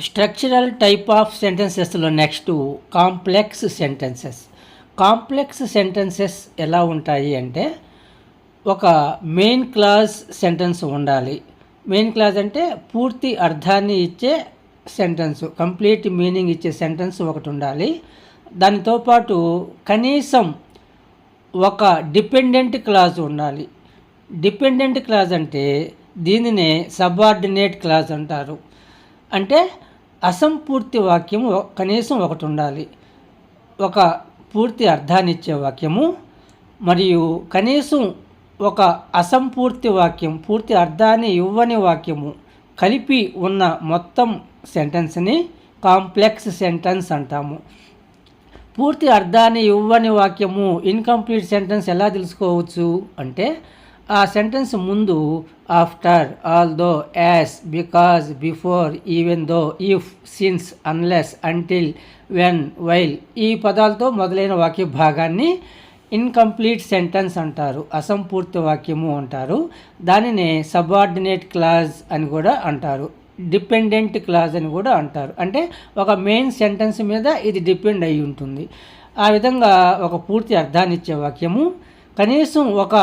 Structural type of సెంటెన్సెస్లో next complex sentences. Complex sentences ఎలా ఉంటాయి అంటే, ఒక మెయిన్ క్లాజ్ సెంటెన్స్ ఉండాలి. మెయిన్ క్లాజ్ అంటే పూర్తి అర్థాన్ని ఇచ్చే సెంటెన్స్, కంప్లీట్ మీనింగ్ ఇచ్చే సెంటెన్స్ ఒకటి ఉండాలి. దానితో పాటు కనీసం ఒక డిపెండెంట్ క్లాజ్ ఉండాలి. డిపెండెంట్ క్లాజ్ అంటే దీనినే సబార్డినేట్ క్లాజ్ అంటారు. అంటే అసంపూర్తి వాక్యము కనీసం ఒకటి ఉండాలి. ఒక పూర్తి అర్థాన్ని ఇచ్చే వాక్యము మరియు కనీసం ఒక అసంపూర్తి వాక్యం, పూర్తి అర్థాన్ని ఇవ్వని వాక్యము కలిపి ఉన్న మొత్తం సెంటెన్స్ని కాంప్లెక్స్ సెంటెన్స్ అంటాము. పూర్తి అర్థాన్ని ఇవ్వని వాక్యము ఇన్కంప్లీట్ సెంటెన్స్ ఎలా తెలుసుకోవచ్చు అంటే, ఆ సెంటెన్స్ ముందు after, although, as, because, before, even though, if, since, unless, until, when, while ఈ పదాలతో మొదలైన వాక్య భాగాన్ని ఇన్కంప్లీట్ సెంటెన్స్ అంటారు, అసంపూర్తి వాక్యము అంటారు. దానినే సబార్డినేట్ క్లాజ్ అని కూడా అంటారు, డిపెండెంట్ క్లాజ్ అని కూడా అంటారు. అంటే ఒక మెయిన్ సెంటెన్స్ మీద ఇది డిపెండ్ అయి ఉంటుంది. ఆ విధంగా ఒక పూర్తి అర్థాన్ని ఇచ్చే వాక్యము, కనీసం ఒక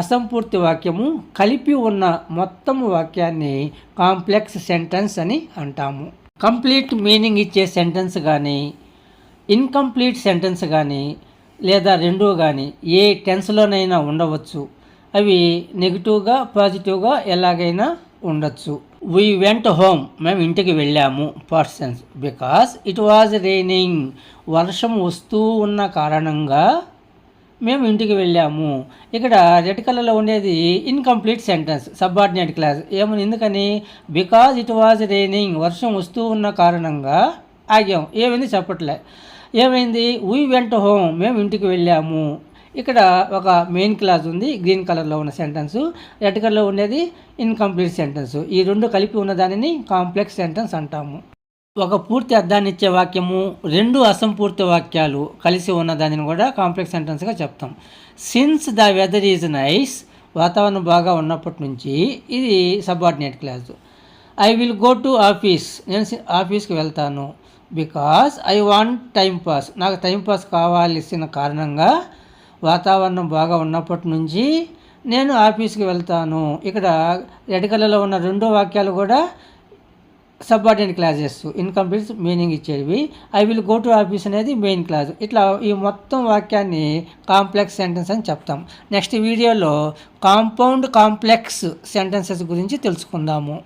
అసంపూర్తి వాక్యము కలిపి ఉన్న మొత్తం వాక్యాన్ని కాంప్లెక్స్ సెంటెన్స్ అని అంటాము. కంప్లీట్ మీనింగ్ ఇచ్చే సెంటెన్స్ కానీ, ఇన్కంప్లీట్ సెంటెన్స్ కానీ లేదా రెండూ కానీ ఏ టెన్స్లోనైనా ఉండవచ్చు. అవి నెగిటివ్గా, పాజిటివ్గా ఎలాగైనా ఉండొచ్చు. వీ వెంట్ హోమ్, మేము ఇంటికి వెళ్ళాము, past tense, because it was raining, వర్షం వస్తూ ఉన్న కారణంగా మేము ఇంటికి వెళ్ళాము. ఇక్కడ రెడ్ కలర్లో ఉండేది ఇన్కంప్లీట్ సెంటెన్స్, సబార్డినేట్ క్లాజ్. ఎందుకని? బికాజ్ ఇట్ వాజ్ రైనింగ్, వర్షం వస్తూ ఉన్న కారణంగా ఆగాం. ఏమైంది చెప్పట్లే. ఏమైంది? వీ వెంట్ హోమ్, మేము ఇంటికి వెళ్ళాము. ఇక్కడ ఒక మెయిన్ క్లాజ్ ఉంది, గ్రీన్ కలర్లో ఉన్న సెంటెన్స్, రెడ్ కలర్లో ఉండేది ఇన్కంప్లీట్ సెంటెన్స్. ఈ రెండు కలిపి ఉన్న దానిని కాంప్లెక్స్ సెంటెన్స్ అంటాము. ఒక పూర్తి అర్థాన్ని ఇచ్చే వాక్యము, రెండు అసంపూర్తి వాక్యాలు కలిసి ఉన్న దానిని కూడా కాంప్లెక్స్ సెంటెన్స్గా చెప్తాం. Since the weather is nice, వాతావరణం బాగా ఉన్నప్పటి నుంచి, ఇది subordinate clause. I will go to office, నేను ఆఫీస్కి వెళ్తాను. Because I want time pass, నాకు టైం పాస్ కావాల్సిన కారణంగా వాతావరణం బాగా ఉన్నప్పటి నుంచి నేను ఆఫీస్కి వెళ్తాను. ఇక్కడ రెడ్ కలర్లో ఉన్న రెండో వాక్యాలు కూడా సబార్డినేట్ క్లాజెస్, ఇన్కంప్లీట్ మీనింగ్ ఇచ్చేవి. I will go to office అనేది మెయిన్ క్లాజ్. ఇట్లా ఈ మొత్తం వాక్యాన్ని కాంప్లెక్స్ సెంటెన్స్ అని చెప్తాం. నెక్స్ట్ వీడియోలో కాంపౌండ్ కాంప్లెక్స్ సెంటెన్సెస్ గురించి తెలుసుకుందాము.